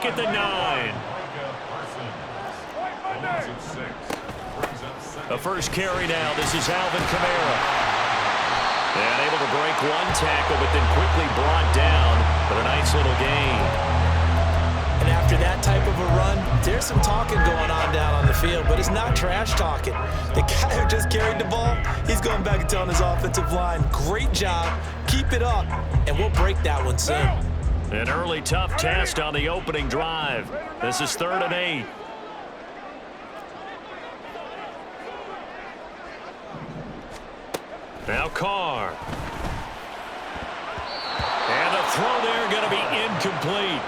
at the 9. The first carry now. This is Alvin Kamara. And able to break one tackle, but then quickly brought down for a nice little gain. And after that type of a run, there's some talking going on down on the field, but it's not trash talking. The guy who just carried the ball, he's going back and telling his offensive line, great job, keep it up, and we'll break that one soon. An early tough test on the opening drive. This is 3rd and 8. Now Carr. And the throw there going to be incomplete.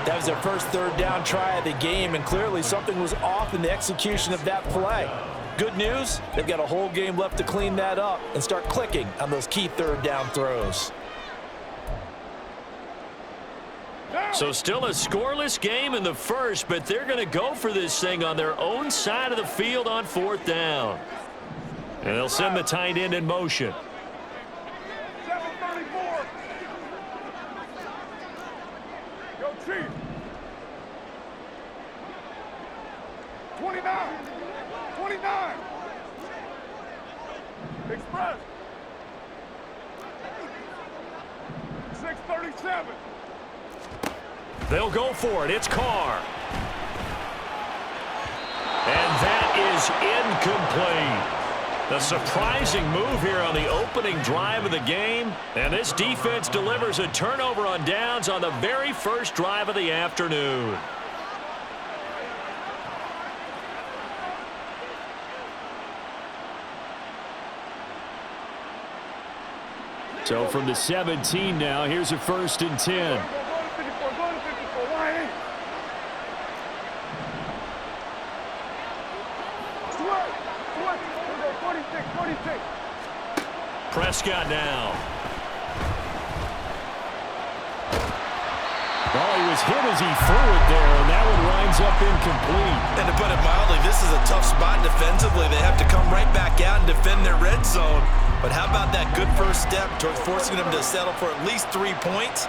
That was their first 3rd down try of the game, and clearly something was off in the execution of that play. Good news, they've got a whole game left to clean that up and start clicking on those key 3rd down throws. So still a scoreless game in the first, but they're going to go for this thing on their own side of the field on 4th down. And they'll send the tight end in motion. 7:34. Go Chief. 29. 29. Express. 6:37. They'll go for it. It's Carr. And that is incomplete. The surprising move here on the opening drive of the game. And this defense delivers a turnover on downs on the very first drive of the afternoon. So from the 17 now, here's a 1st and 10. Prescott now. Well, he was hit as he threw it there, and that one winds up incomplete. And to put it mildly, this is a tough spot defensively. They have to come right back out and defend their red zone. But how about that good first step towards forcing them to settle for at least 3 points?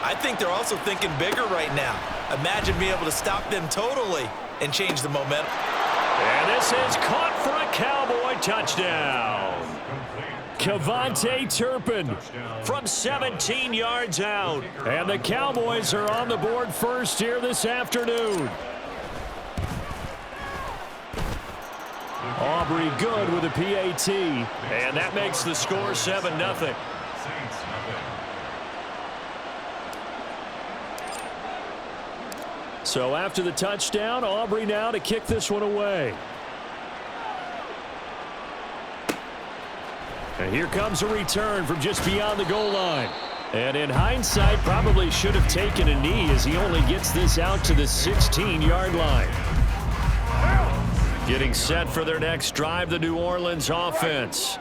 I think they're also thinking bigger right now. Imagine being able to stop them totally and change the momentum. And this is caught for a Cowboy touchdown. Kavonte Turpin from 17 yards out. And the Cowboys are on the board first here this afternoon. Aubrey good with a PAT. And that makes the score 7-0. So after the touchdown, Aubrey now to kick this one away. And here comes a return from just beyond the goal line. And in hindsight, probably should have taken a knee as he only gets this out to the 16-yard line. Getting set for their next drive, the New Orleans offense.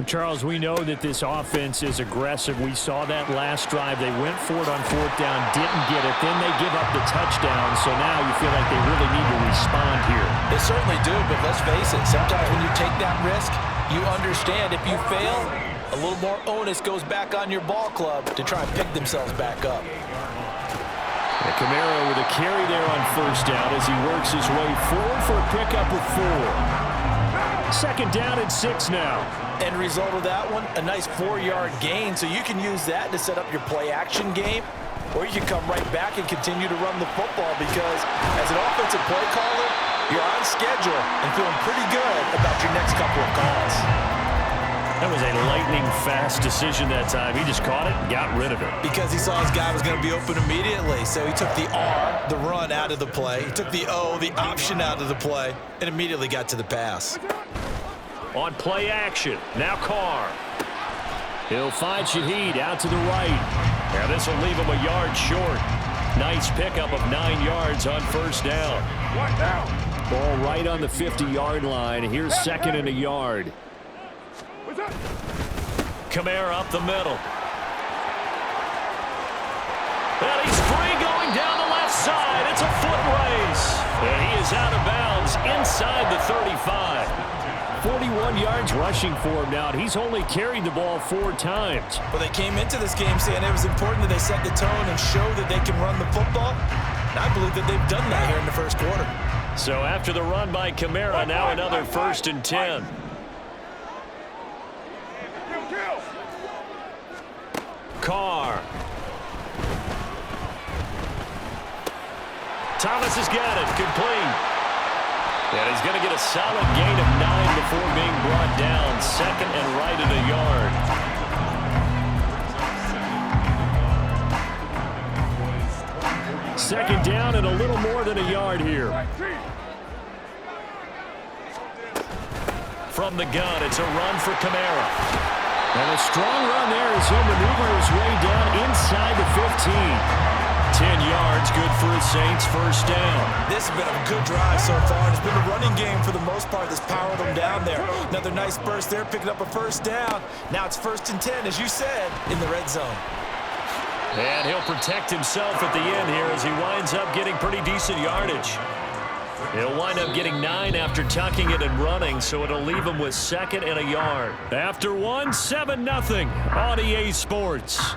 Charles, we know that this offense is aggressive. We saw that last drive. They went for it on 4th down, didn't get it. Then they give up the touchdown. So now you feel like they really need to respond here. They certainly do, but let's face it. Sometimes when you take that risk, you understand if you fail, a little more onus goes back on your ball club to try and pick themselves back up. And Kamara with a carry there on 1st down as he works his way forward for a pickup of 4. 2nd down and 6 now. End result of that one, a nice 4-yard gain, so you can use that to set up your play-action game, or you can come right back and continue to run the football because as an offensive play caller, you're on schedule and feeling pretty good about your next couple of calls. That was a lightning-fast decision that time. He just caught it and got rid of it. Because he saw his guy was going to be open immediately, so he took the R, the run, out of the play. He took the O, the option, out of the play, and immediately got to the pass. On play action, now Carr. He'll find Shaheed out to the right. Now this will leave him a yard short. Nice pickup of 9 yards on 1st down. Ball right on the 50-yard line. Here's 2nd and a yard. Kamara up the middle. And he's free going down the left side. It's a foot race. And he is out of bounds inside the 35. 41 yards rushing for him now, and he's only carried the ball 4 times. Well, they came into this game saying it was important that they set the tone and show that they can run the football. And I believe that they've done that here in the first quarter. So after the run by Kamara, now another 1st and 10. Kill. Carr. Thomas has got it. Complete. And he's going to get a solid gain of 9 before being brought down. 2nd and right at a yard. Second down and a little more than a yard here. From the gun, it's a run for Kamara. And a strong run there as he'll maneuver his way down inside the 15. 10 yards, good for the Saints, 1st down. This has been a good drive so far. It's been a running game for the most part that's powered them down there. Another nice burst there, picking up a 1st down. Now it's 1st and 10, as you said, in the red zone. And he'll protect himself at the end here as he winds up getting pretty decent yardage. He'll wind up getting 9 after tucking it and running, so it'll leave him with 2nd and a yard. After 7-0 on EA Sports.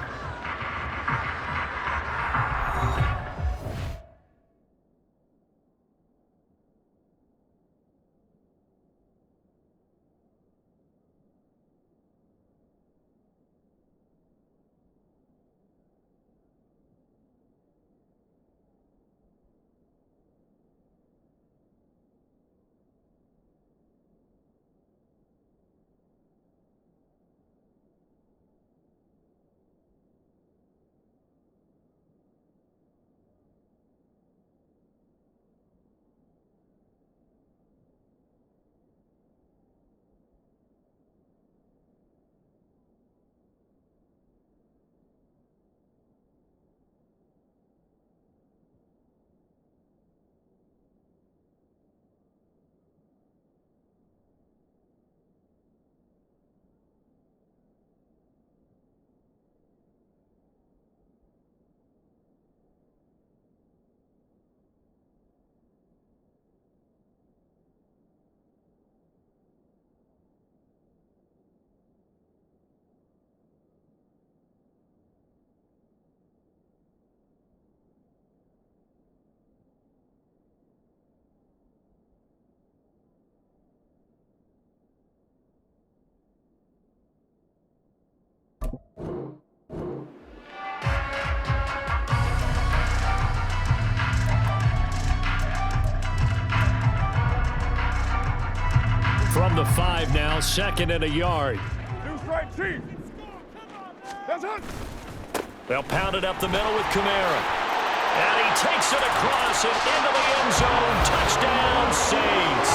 From the 5 now, 2nd and a yard. New strike, Chief. That's it. They'll pound it up the middle with Kamara. And he takes it across and into the end zone. Touchdown, Saints.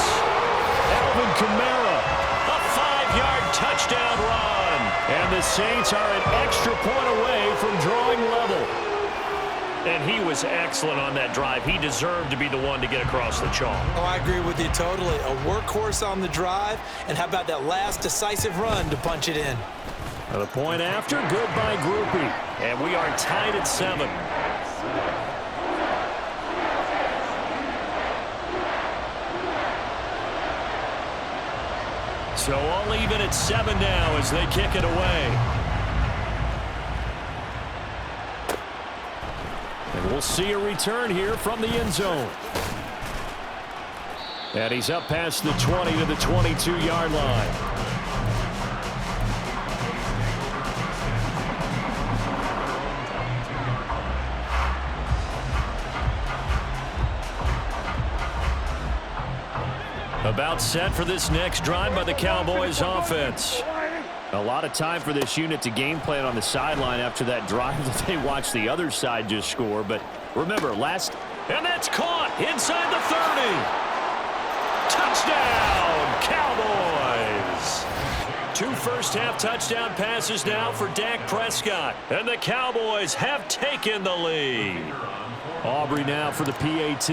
Alvin Kamara, a 5-yard touchdown run. And the Saints are an extra point away from drawing level. And he was excellent on that drive. He deserved to be the one to get across the chalk. Oh, I agree with you totally. A workhorse on the drive, and how about that last decisive run to punch it in? The point after, good by Groupie. And we are tied at 7. So all even at 7 now as they kick it away. And we'll see a return here from the end zone. And he's up past the 20 to the 22-yard line. About set for this next drive by the Cowboys offense. A lot of time for this unit to game plan on the sideline after that drive that they watched the other side just score. But remember, and that's caught inside the 30. Touchdown, Cowboys. 2 first-half touchdown passes now for Dak Prescott. And the Cowboys have taken the lead. Aubrey now for the PAT.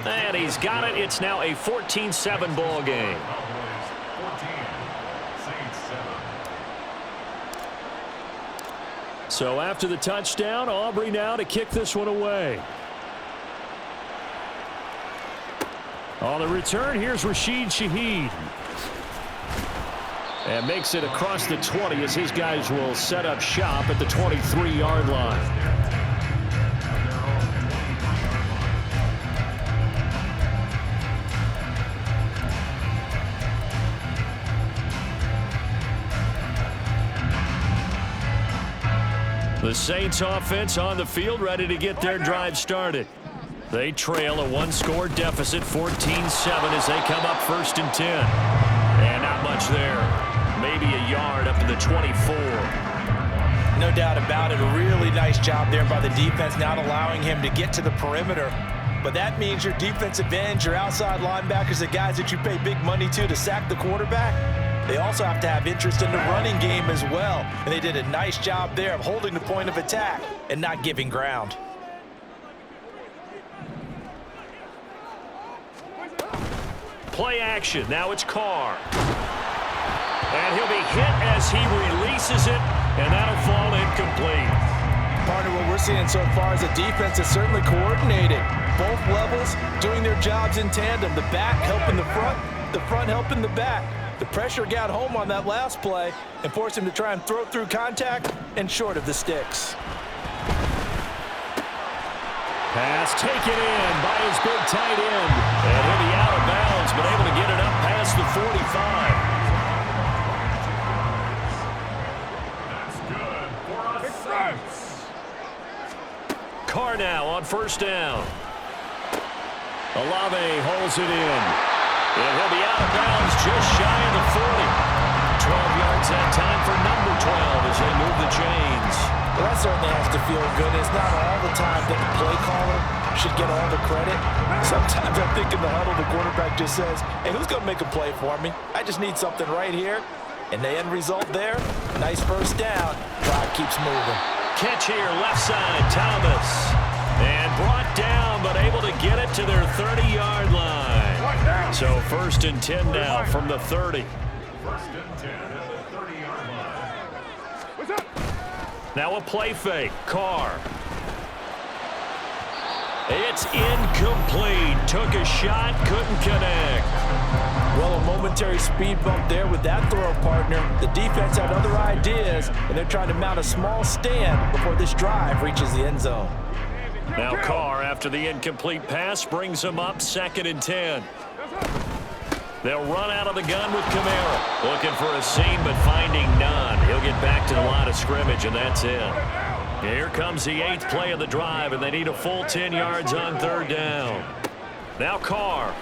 And he's got it. It's now a 14-7 ball game. So after the touchdown, Aubrey now to kick this one away. On the return, here's Rashid Shaheed. And makes it across the 20 as his guys will set up shop at the 23-yard line. The Saints offense on the field, ready to get their drive started. They trail a one-score deficit, 14-7, as they come up 1st and 10. And not much there. Maybe a yard up to the 24. No doubt about it. A really nice job there by the defense, not allowing him to get to the perimeter. But that means your defensive ends, your outside linebackers, the guys that you pay big money to sack the quarterback, they also have to have interest in the running game as well. And they did a nice job there of holding the point of attack and not giving ground. Play action. Now it's Carr. And he'll be hit as he releases it, and that'll fall incomplete. Partner, what we're seeing so far is a defense that's certainly coordinated. Both levels doing their jobs in tandem. The back helping the front helping the back. The pressure got home on that last play and forced him to try and throw through contact and short of the sticks. Pass taken in by his big tight end. And he'll be out of bounds, but able to get it up past the 45. That's good for a six. Carr now on 1st down. Olave holds it in. And he'll be out of bounds just shy of the 40. 12 yards that time for number 12 as they move the chains. Well, that certainly has to feel good. It's not all the time that the play caller should get all the credit. Sometimes I think in the huddle, the quarterback just says, hey, who's going to make a play for me? I just need something right here. And the end result there, nice 1st down. Drive keeps moving. Catch here, left side, Thomas. And brought down, but able to get it to their 30-yard line. So 1st and 10 now from the 30. 1st and 10 at the 30-yard line. What's up? Now a play fake. Carr. It's incomplete. Took a shot, couldn't connect. Well, a momentary speed bump there with that throw, partner. The defense had other ideas, and they're trying to mount a small stand before this drive reaches the end zone. Now Carr, after the incomplete pass, brings him up 2nd and 10. They'll run out of the gun with Kamara. Looking for a seam, but finding none. He'll get back to the line of scrimmage, and that's it. Here comes the 8th play of the drive, and they need a full 10 yards on 3rd down. Now Carr.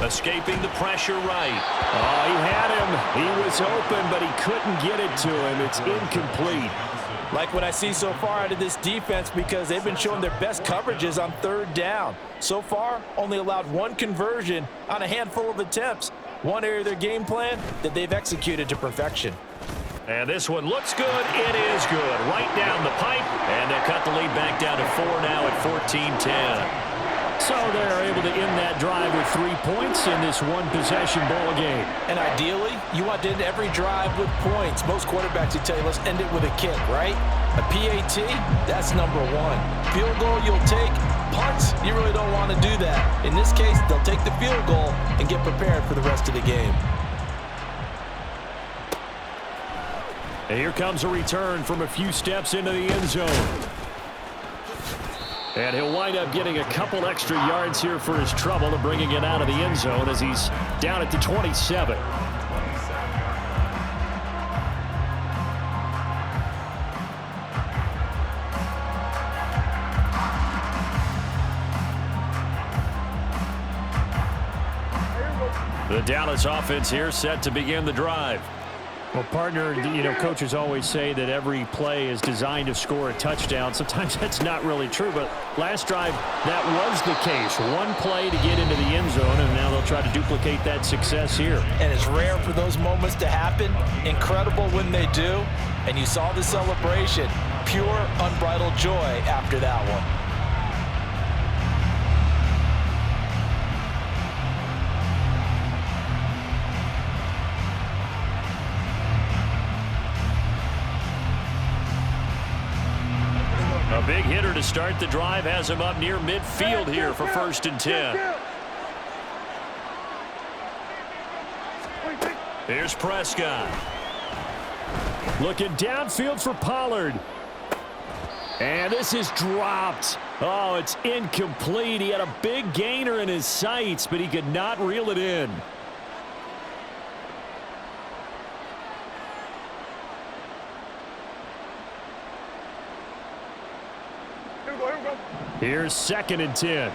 Escaping the pressure right. Oh, he had him. He was open, but he couldn't get it to him. It's incomplete. Like what I see so far out of this defense, because they've been showing their best coverages on 3rd down. So far, only allowed 1 conversion on a handful of attempts. One area of their game plan that they've executed to perfection. And this one looks good. It is good. Right down the pipe. And they cut the lead back down to 4 now at 14-10. So they're able to end that drive with 3 points in this one-possession ball game. And ideally, you want to end every drive with points. Most quarterbacks would tell you, let's end it with a kick, right? A PAT, that's number 1. Field goal you'll take. Punts, you really don't want to do that. In this case, they'll take the field goal and get prepared for the rest of the game. And here comes a return from a few steps into the end zone. And he'll wind up getting a couple extra yards here for his trouble to bringing it out of the end zone as he's down at the 27. The Dallas offense here set to begin the drive. Well, partner, coaches always say that every play is designed to score a touchdown. Sometimes that's not really true, but last drive, that was the case. One play to get into the end zone, and now they'll try to duplicate that success here. And it's rare for those moments to happen. Incredible when they do. And you saw the celebration. Pure, unbridled joy after that one. A big hitter to start the drive has him up near midfield here for 1st and 10. Here's Prescott. Looking downfield for Pollard. And this is dropped. Oh, it's incomplete. He had a big gainer in his sights, but he could not reel it in. Here's 2nd and 10.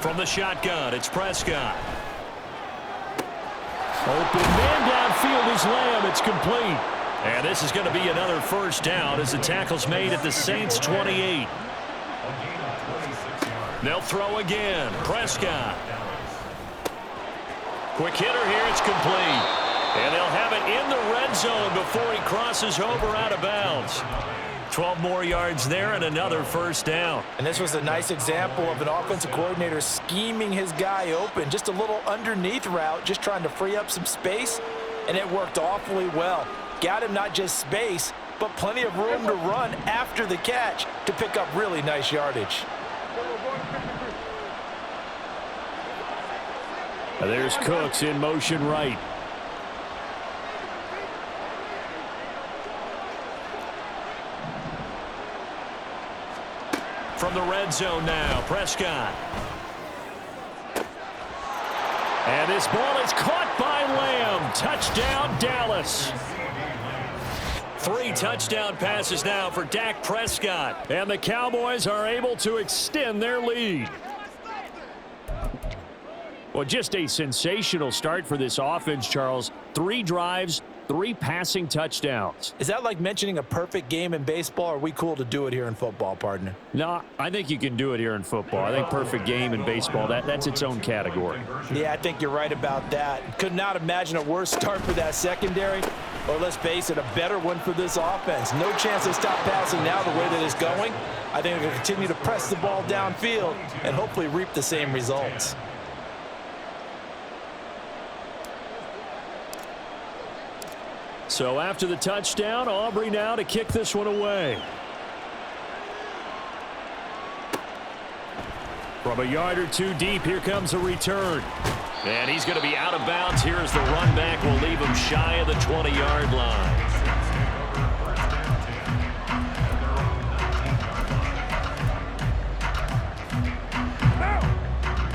From the shotgun, it's Prescott. Open man downfield is Lamb. It's complete. And this is going to be another first down as the tackle's made at the Saints' 28. They'll throw again. Prescott. Quick hitter here. It's complete. And they'll have it in the red zone before he crosses over out of bounds. 12 more yards there and another first down. And this was a nice example of an offensive coordinator scheming his guy open. Just a little underneath route, just trying to free up some space, and it worked awfully well. Got him not just space, but plenty of room to run after the catch to pick up really nice yardage. There's Cooks in motion right. From the red zone now, Prescott. And this ball is caught by Lamb. Touchdown, Dallas. 3 touchdown passes now for Dak Prescott. And the Cowboys are able to extend their lead. Well, just a sensational start for this offense, Charles. 3 drives, 3 passing touchdowns. Is that like mentioning a perfect game in baseball, or are we cool to do it here in football, partner? No, I think you can do it here in football. I think perfect game in baseball, that's its own category. Yeah, I think you're right about that. Could not imagine a worse start for that secondary, or let's face it, a better one for this offense. No chance to stop passing now the way that it's going. I think they're going to continue to press the ball downfield and hopefully reap the same results. So after the touchdown, Aubrey now to kick this one away. From a yard or 2 deep, here comes a return. And he's going to be out of bounds here as the run back will leave him shy of the 20-yard line.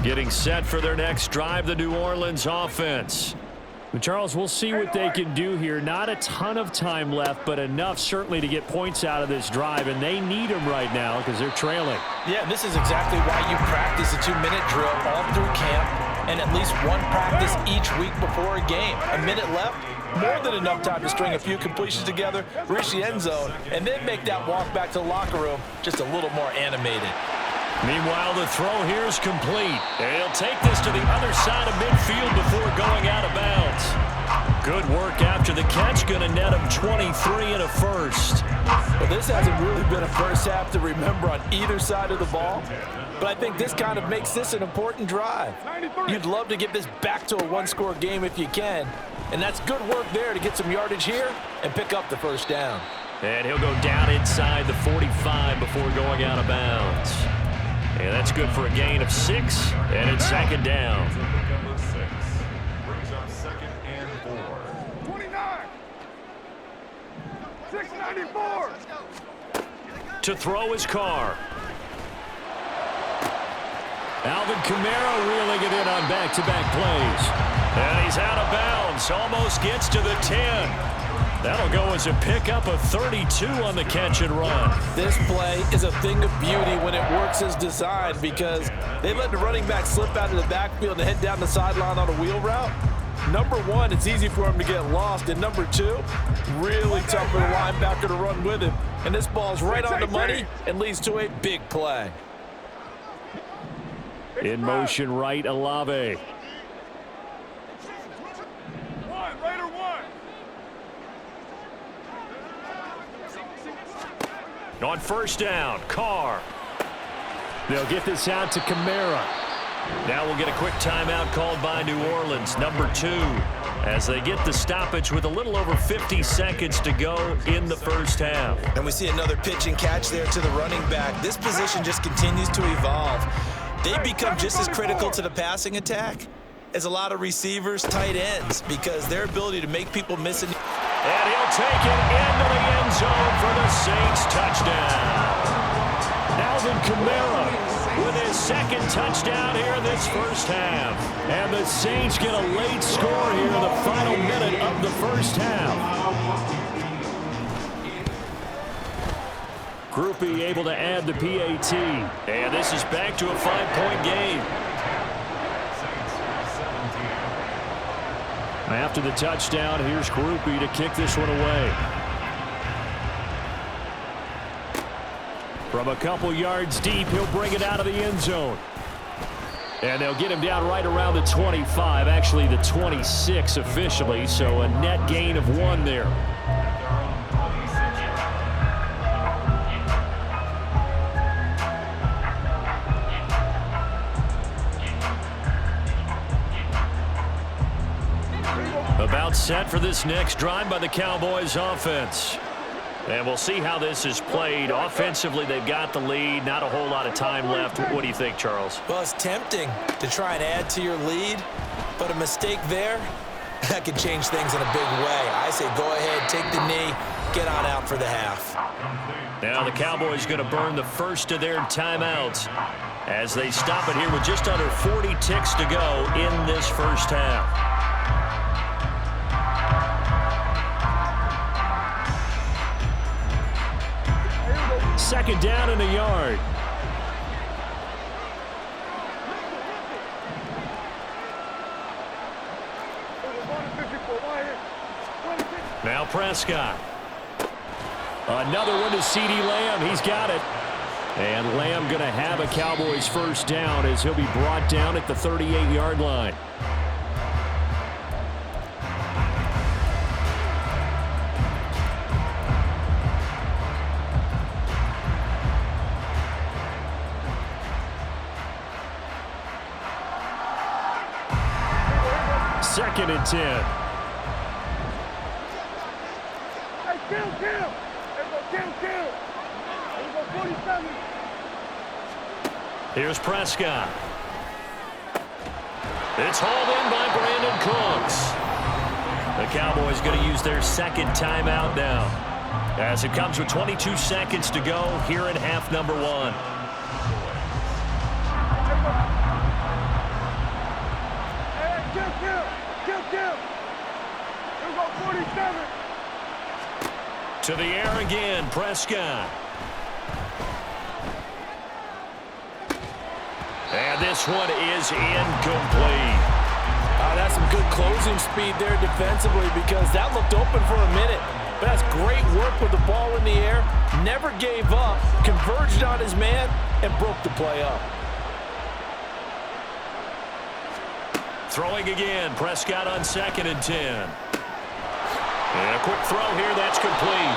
Getting set for their next drive, the New Orleans offense. But Charles, we'll see what they can do here. Not a ton of time left, but enough certainly to get points out of this drive, and they need them right now because they're trailing. Yeah, this is exactly why you practice a 2-minute drill all through camp and at least one practice each week before a game. A minute left, more than enough time to string a few completions together, reach the end zone, and then make that walk back to the locker room just a little more animated. Meanwhile, the throw here is complete. They'll take this to the other side of midfield before going out of bounds. Good work after the catch. Going to net him 23 and a first. Well, this hasn't really been a first half to remember on either side of the ball, but I think this kind of makes this an important drive. You'd love to get this back to a one-score game if you can, and that's good work there to get some yardage here and pick up the first down. And he'll go down inside the 45 before going out of bounds. And that's good for a gain of 6, and it's second down. Brings up 2nd and 4. 29. 694. To throw his car. Alvin Kamara reeling it in on back-to-back plays. And he's out of bounds. Almost gets to the 10. That'll go as a pickup of 32 on the catch and run. This play is a thing of beauty when it works as designed because they let the running back slip out of the backfield and head down the sideline on a wheel route. Number 1, it's easy for him to get lost. And number 2, really tough for the linebacker to run with him. And this ball's right on the money and leads to a big play. In motion right, Olave. On first down, Carr. They'll get this out to Kamara. Now we'll get a quick timeout called by New Orleans, number 2, as they get the stoppage with a little over 50 seconds to go in the first half. And we see another pitch and catch there to the running back. This position just continues to evolve. They become just as critical to the passing attack is a lot of receivers, tight ends, because their ability to make people miss it. And he'll take it into the end zone for the Saints touchdown. Alvin Kamara with his second touchdown here in this first half. And the Saints get a late score here in the final minute of the first half. Groupie able to add the PAT. And this is back to a 5-point game. After the touchdown, here's Groupie to kick this one away. From a couple yards deep, he'll bring it out of the end zone. And they'll get him down right around the 25, actually the 26 officially, so a net gain of 1 there. About set for this next drive by the Cowboys offense. And we'll see how this is played. Offensively, they've got the lead. Not a whole lot of time left. What do you think, Charles? Well, it's tempting to try and add to your lead, but a mistake there, that could change things in a big way. I say go ahead, take the knee, get on out for the half. Now the Cowboys going to burn the first of their timeouts as they stop it here with just under 40 ticks to go in this first half. Second down in the yard. Now Prescott. Another one to CeeDee Lamb. He's got it. And Lamb going to have a Cowboys first down as he'll be brought down at the 38-yard line. Second and 10. Hey, kill. Let's go, kill. Let's go 47. Here's Prescott. It's hauled in by Brandon Cooks. The Cowboys going to use their second timeout now, as it comes with 22 seconds to go here in half number 1. To the air again, Prescott. And this one is incomplete. That's some good closing speed there defensively, because that looked open for a minute. But that's great work with the ball in the air. Never gave up, converged on his man, and broke the play up. Throwing again, Prescott on second and 10. And a quick throw here, that's complete.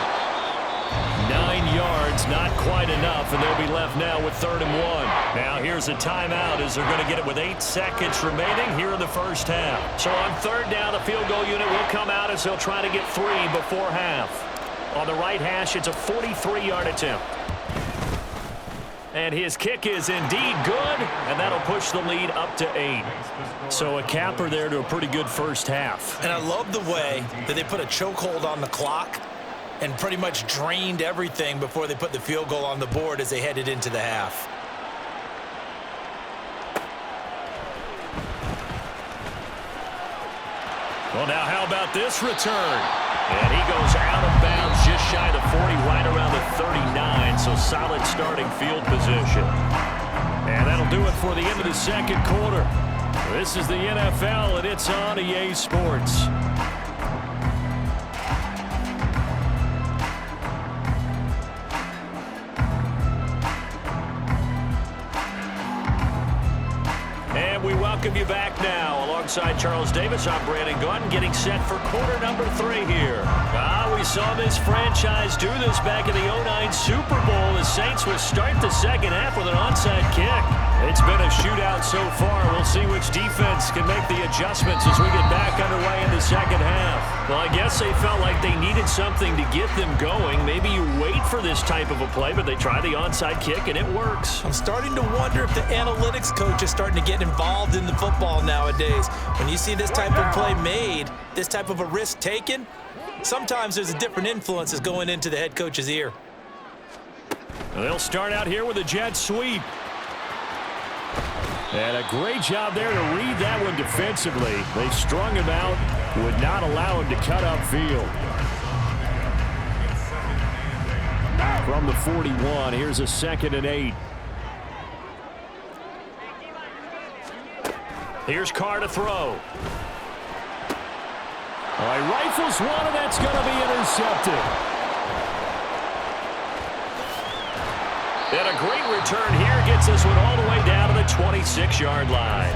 9 yards, not quite enough, and they'll be left now with 3rd and 1. Now here's a timeout as they're going to get it with 8 seconds remaining here in the first half. So on 3rd down, the field goal unit will come out as they'll try to get 3 before half. On the right hash, it's a 43-yard attempt. And his kick is indeed good, and that'll push the lead up to 8. So a capper there to a pretty good first half. And I love the way that they put a chokehold on the clock and pretty much drained everything before they put the field goal on the board as they headed into the half. Well, now how about this return? And he goes out of bounds just shy of the 40, right around the 39, so solid starting field position. And that'll do it for the end of the second quarter. This is the NFL, and it's on EA Sports. And we welcome you back now. Alongside Charles Davis, I'm Brandon Gaunt, getting set for quarter number 3 here. We saw this franchise do this back in the 09 Super Bowl. The Saints will start the second half with an onside kick. It's been a shootout so far. We'll see which defense can make the adjustments as we get back underway in the second half. Well, I guess they felt like they needed something to get them going. Maybe you wait for this type of a play, but they try the onside kick, and it works. I'm starting to wonder if the analytics coach is starting to get involved in the football nowadays. When you see this type of play made, this type of a risk taken, sometimes there's a different influences going into the head coach's ear. They'll start out here with a jet sweep. And a great job there to read that one defensively. They strung him out, would not allow him to cut upfield. From the 41, here's a 2nd and 8. Here's Carr to throw. All right, rifles one, and that's going to be intercepted. And a great return here gets this one all the way down to the 26-yard line.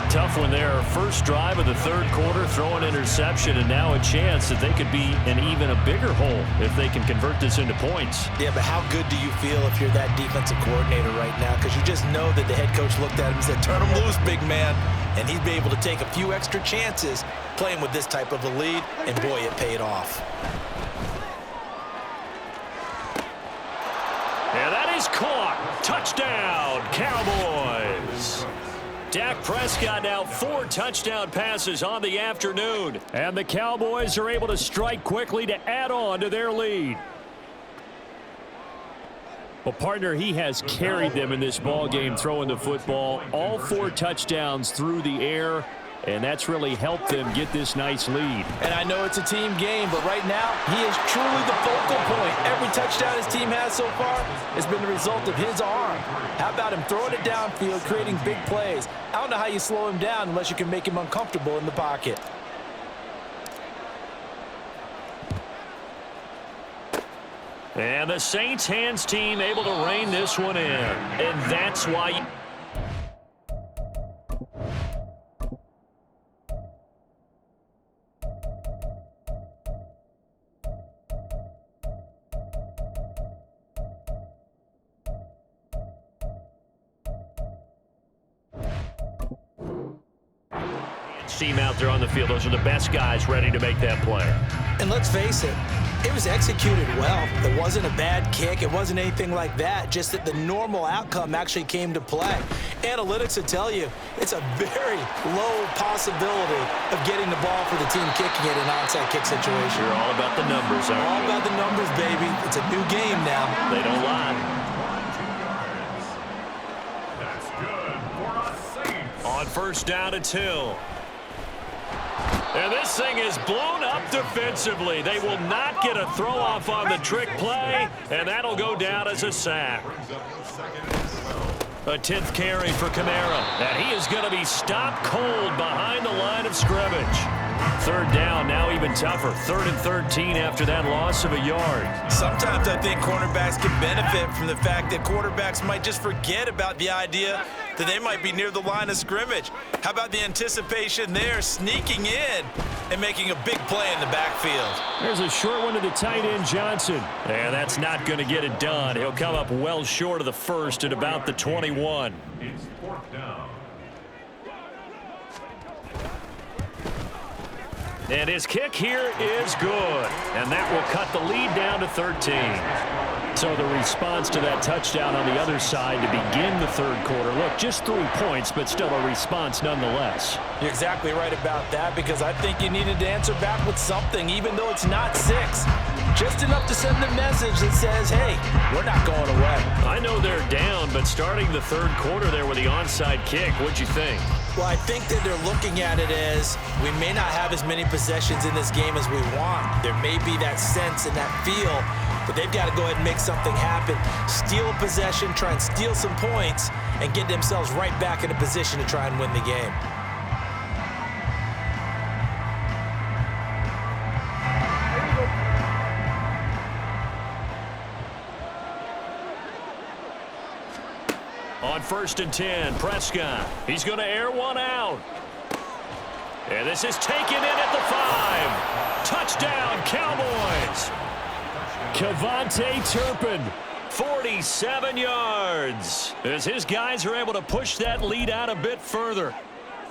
Tough one there. First drive of the third quarter, throw an interception, and now a chance that they could be in even a bigger hole if they can convert this into points. Yeah, but how good do you feel if you're that defensive coordinator right now? Because you just know that the head coach looked at him and said, turn him loose, big man. And he'd be able to take a few extra chances playing with this type of a lead, and boy, it paid off. And that is caught. Touchdown, Cowboys. Dak Prescott now 4 touchdown passes on the afternoon. And the Cowboys are able to strike quickly to add on to their lead. Well, partner, he has carried them in this ball game throwing the football. All 4 touchdowns through the air. And that's really helped them get this nice lead. And I know it's a team game, but right now, he is truly the focal point. Every touchdown his team has so far has been the result of his arm. How about him throwing it downfield, creating big plays? I don't know how you slow him down unless you can make him uncomfortable in the pocket. And the Saints hands team able to rein this one in. And that's why... team out there on the field. Those are the best guys ready to make that play. And let's face it, it was executed well. It wasn't a bad kick. It wasn't anything like that. Just that the normal outcome actually came to play. Analytics will tell you it's a very low possibility of getting the ball for the team kicking it in an onside kick situation. You're all about the numbers, aren't you? All about the numbers, baby. It's a new game now. They don't lie. That's good for a Saints. On first down, it's Hill. And this thing is blown up defensively. They will not get a throw-off on the trick play, and that'll go down as a sack. A 10th carry for Kamara, and he is going to be stopped cold behind the line of scrimmage. Third down, now even tougher. 3rd and 13 after that loss of a yard. Sometimes I think cornerbacks can benefit from the fact that quarterbacks might just forget about the idea that they might be near the line of scrimmage. How about the anticipation there, sneaking in and making a big play in the backfield? There's a short one to the tight end, Johnson. And that's not going to get it done. He'll come up well short of the first at about the 21. It's 4th down. And his kick here is good. And that will cut the lead down to 13. So the response to that touchdown on the other side to begin the third quarter. Look, just 3 points, but still a response nonetheless. You're exactly right about that, because I think you needed to answer back with something, even though it's not 6. Just enough to send a message that says, hey, we're not going away. I know they're down, but starting the third quarter there with the onside kick, what'd you think? Well, I think that they're looking at it as we may not have as many possessions in this game as we want. There may be that sense and that feel, but they've got to go ahead and make something happen. Steal a possession, try and steal some points, and get themselves right back in a position to try and win the game. On 1st and 10, Prescott. He's going to air one out. And this is taken in at the 5. Touchdown, Cowboys. Kavonte Turpin, 47 yards. As his guys are able to push that lead out a bit further.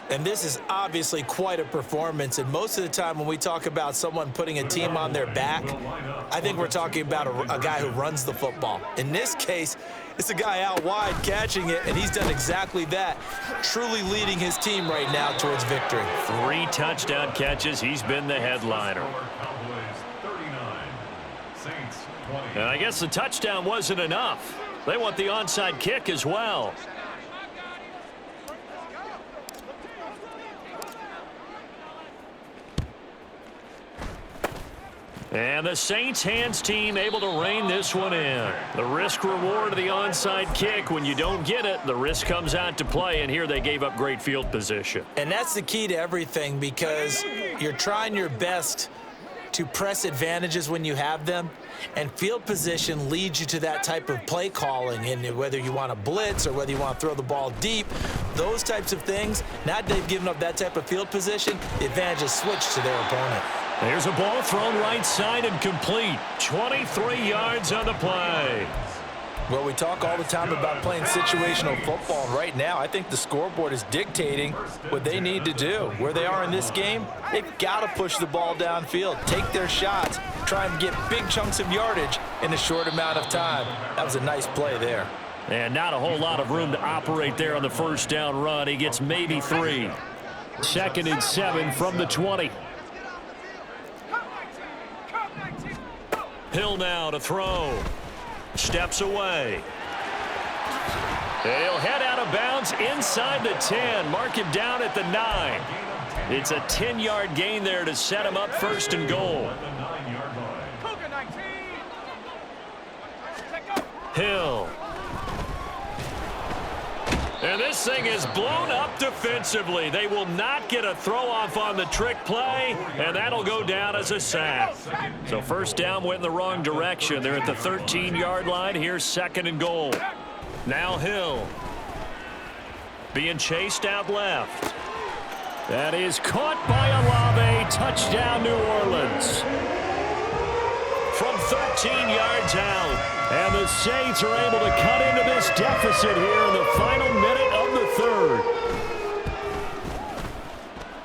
And this is obviously quite a performance. And most of the time when we talk about someone putting a team on their back, I think we're talking about a guy who runs the football. In this case, it's a guy out wide catching it, and he's done exactly that, truly leading his team right now towards victory. 3 touchdown catches. He's been the headliner. Cowboys 39, Saints 20. And I guess the touchdown wasn't enough. They want the onside kick as well. And the Saints hands team able to rein this one in. The risk reward of the onside kick. When you don't get it, the risk comes out to play, and here they gave up great field position. And that's the key to everything, because you're trying your best to press advantages when you have them, and field position leads you to that type of play calling. And whether you want to blitz or whether you want to throw the ball deep, those types of things, now that they've given up that type of field position, the advantage is switched to their opponent. There's a ball thrown right side and complete. 23 yards on the play. Well, we talk all the time about playing situational football, and right now I think the scoreboard is dictating what they need to do. Where they are in this game, they've got to push the ball downfield, take their shots, try and get big chunks of yardage in a short amount of time. That was a nice play there. And not a whole lot of room to operate there on the first down run. He gets maybe 3. 2nd and 7 from the 20. Hill now to throw. Steps away. He'll head out of bounds inside the 10. Mark him down at the 9. It's a 10-yard gain there to set him up 1st and goal. Hill. And this thing is blown up defensively. They will not get a throw-off on the trick play, and that'll go down as a sack. So first down went in the wrong direction. They're at the 13-yard line. Here's 2nd and goal. Now Hill. Being chased out left. That is caught by Olave. Touchdown, New Orleans. From 13 yards out. And the Saints are able to cut into this deficit here in the final minute of the 3rd.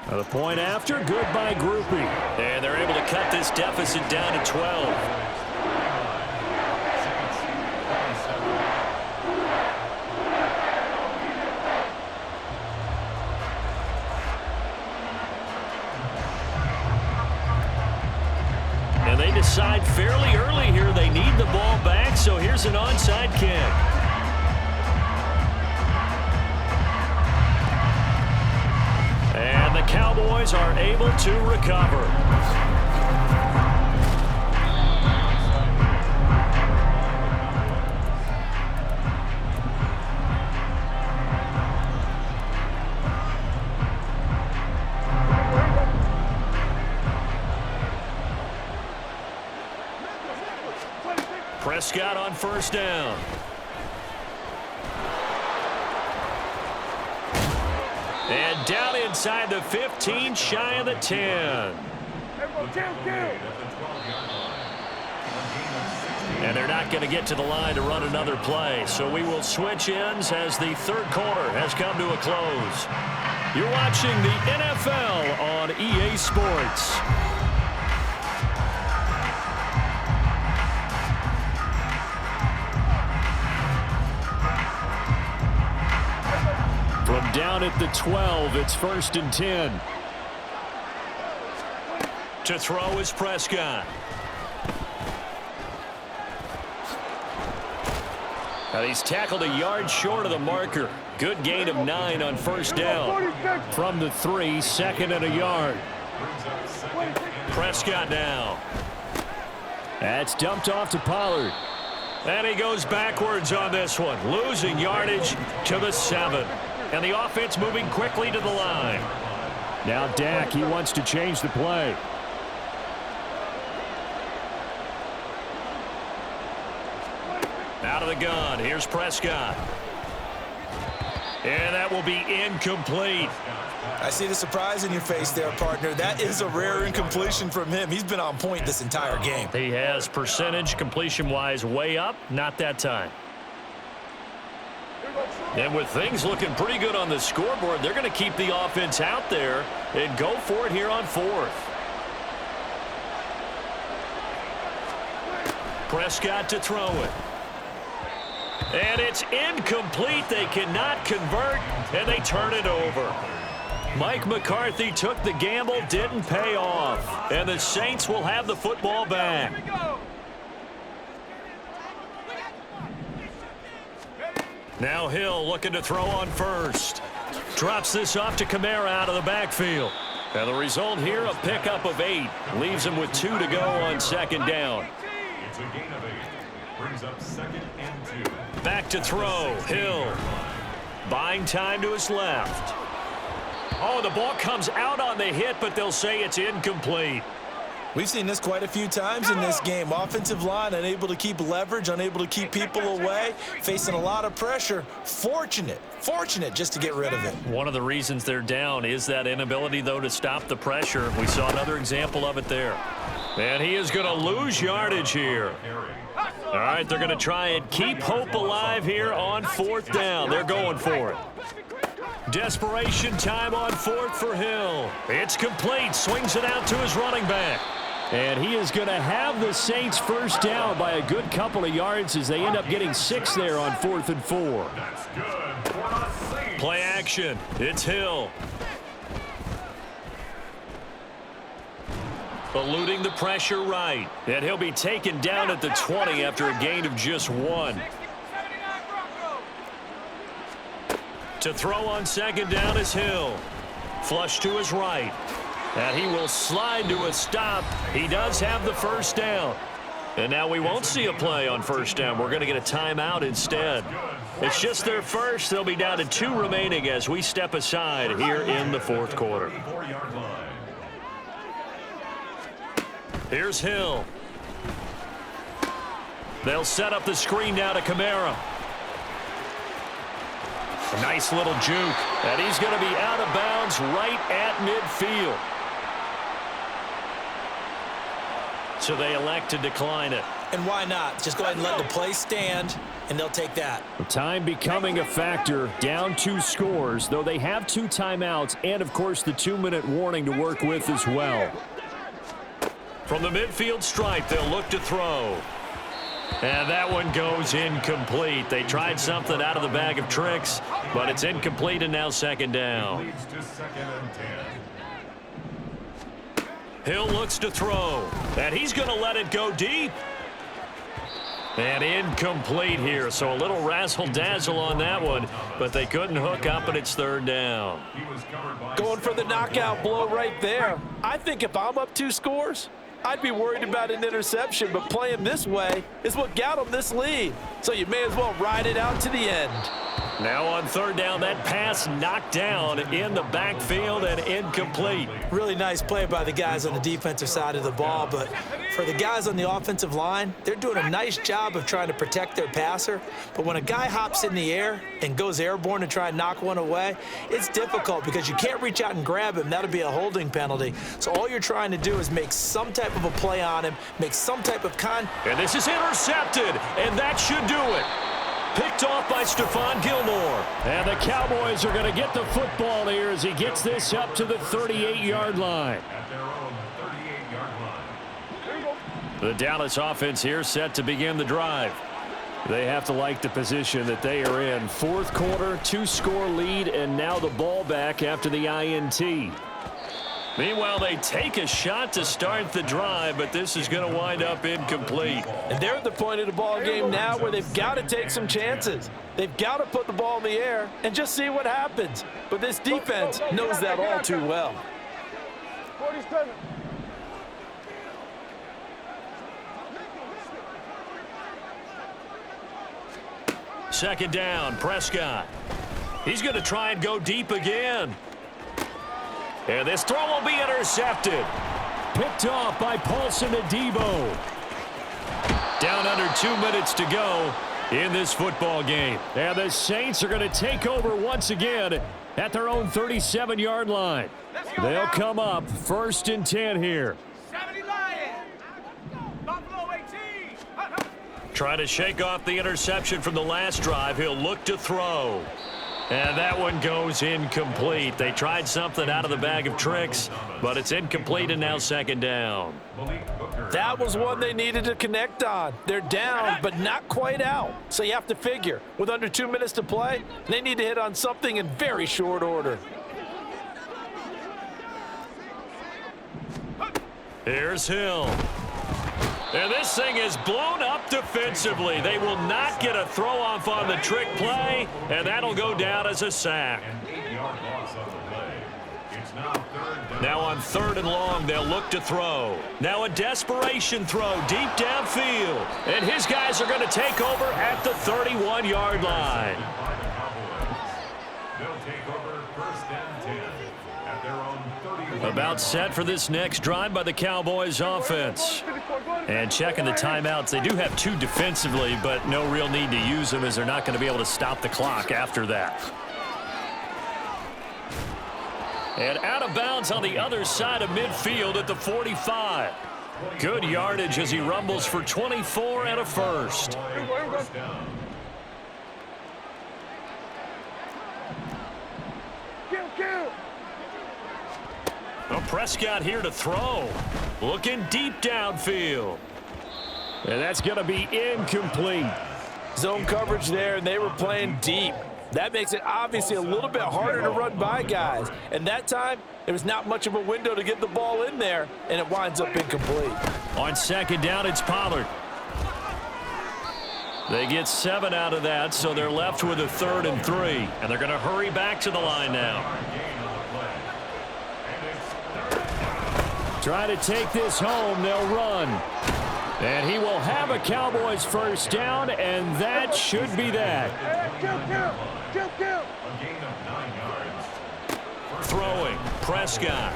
Now the point after, good by Groupie. And they're able to cut this deficit down to 12. And they decide fairly early here they need the ball back, so here's an onside kick. And the Cowboys are able to recover. Prescott on first down. And down inside the 15, shy of the 10. And they're not going to get to the line to run another play. So we will switch ends as the 3rd quarter has come to a close. You're watching the NFL on EA Sports. From down at the 12, it's 1st and 10. To throw is Prescott. Now he's tackled a yard short of the marker. Good gain of 9 on first down. From the 3, 2nd and a yard. Prescott now. That's dumped off to Pollard. And he goes backwards on this one, losing yardage to the 7. And the offense moving quickly to the line. Now Dak, he wants to change the play. Out of the gun, here's Prescott. And that will be incomplete. I see the surprise in your face there, partner. That is a rare incompletion from him. He's been on point this entire game. He has percentage completion-wise way up, not that time. And with things looking pretty good on the scoreboard, they're going to keep the offense out there and go for it here on 4th. Prescott to throw it. And it's incomplete. They cannot convert, and they turn it over. Mike McCarthy took the gamble, didn't pay off. And the Saints will have the football back. Now Hill looking to throw on first. Drops this off to Kamara out of the backfield. And the result here, a pickup of 8. Leaves him with 2 to go on second down. It's a gain of 8. Brings up 2nd and 2. Back to throw. Hill. Buying time to his left. Oh, the ball comes out on the hit, but they'll say it's incomplete. We've seen this quite a few times in this game. Offensive line unable to keep leverage, unable to keep people away, facing a lot of pressure. Fortunate just to get rid of it. One of the reasons they're down is that inability, though, to stop the pressure. We saw another example of it there. And he is going to lose yardage here. All right, they're going to try and keep hope alive here on 4th down. They're going for it. Desperation time on 4th for Hill. It's complete. Swings it out to his running back. And he is going to have the Saints first down by a good couple of yards as they end up getting 6 there on 4th and 4. That's good for the Saints. Play action. It's Hill. Eluding the pressure right. And he'll be taken down at the 20 after a gain of just 1. To throw on second down is Hill. Flush to his right. And he will slide to a stop. He does have the first down. And now we won't see a play on first down. We're going to get a timeout instead. It's just their first. They'll be down to 2 remaining as we step aside here in the 4th quarter. Here's Hill. They'll set up the screen now to Kamara. A nice little juke. And he's going to be out of bounds right at midfield. So they elect to decline it. And why not? Just go ahead and let the play stand, and they'll take that. Time becoming a factor. Down 2 scores, though they have 2 timeouts and, of course, the 2-minute warning to work with as well. From the midfield stripe, they'll look to throw. And that one goes incomplete. They tried something out of the bag of tricks, but it's incomplete and now second down. Leads to 2nd and 10. Hill looks to throw, and he's going to let it go deep. And incomplete here, so a little razzle-dazzle on that one, but they couldn't hook up, and it's 3rd down. Going for the knockout blow right there. I think if I'm up 2 scores, I'd be worried about an interception, but playing this way is what got them this lead. So you may as well ride it out to the end. Now on 3rd down, that pass knocked down in the backfield and incomplete. Really nice play by the guys on the defensive side of the ball, but for the guys on the offensive line, they're doing a nice job of trying to protect their passer. But when a guy hops in the air and goes airborne to try and knock one away, it's difficult because you can't reach out and grab him. That'll be a holding penalty. So all you're trying to do is make some type of a play on him, make some type of And this is intercepted, and that should do it. Picked off by Stephon Gilmore. And the Cowboys are going to get the football here as he gets this up to the 38-yard line. At their own 38-yard line. The Dallas offense here set to begin the drive. They have to like the position that they are in. 4th quarter, 2-score lead, and now the ball back after the INT. Meanwhile, they take a shot to start the drive, but this is going to wind up incomplete. And they're at the point of the ball game now where they've got to take some chances. They've got to put the ball in the air and just see what happens. But this defense knows that all too well. 47. Second down, Prescott. He's going to try and go deep again. And this throw will be intercepted. Picked off by Paulson Adebo. Down under 2 minutes to go in this football game. And the Saints are going to take over once again at their own 37-yard line. They'll come up 1st and 10 here. Trying to shake off the interception from the last drive. He'll look to throw. And that one goes incomplete. They tried something out of the bag of tricks, but it's incomplete and now second down. That was one they needed to connect on. They're down, but not quite out. So you have to figure, with under 2 minutes to play, they need to hit on something in very short order. Here's Hill. And this thing is blown up defensively. They will not get a throw-off on the trick play, and that'll go down as a sack. Now on 3rd and long, they'll look to throw. Now a desperation throw deep downfield. And his guys are going to take over at the 31-yard line. They'll take over 1st and 10 at their own 31. About set for this next drive by the Cowboys offense. And checking the timeouts, they do have 2 defensively, but no real need to use them as they're not going to be able to stop the clock after that. And out of bounds on the other side of midfield at the 45. Good yardage as he rumbles for 24 and a first. Well, Prescott here to throw. Looking deep downfield. And that's going to be incomplete. Zone coverage there, and they were playing deep. That makes it obviously a little bit harder to run by guys. And that time, there was not much of a window to get the ball in there, and it winds up incomplete. On 2nd down, it's Pollard. They get 7 out of that, so they're left with a 3rd and 3. And they're going to hurry back to the line now. Try to take this home. They'll run. And he will have a Cowboys first down, and that should be that. Throwing, Prescott.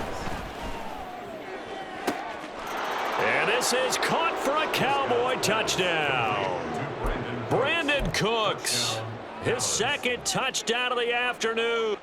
And this is caught for a Cowboy touchdown. Brandon Cooks, his 2nd touchdown of the afternoon.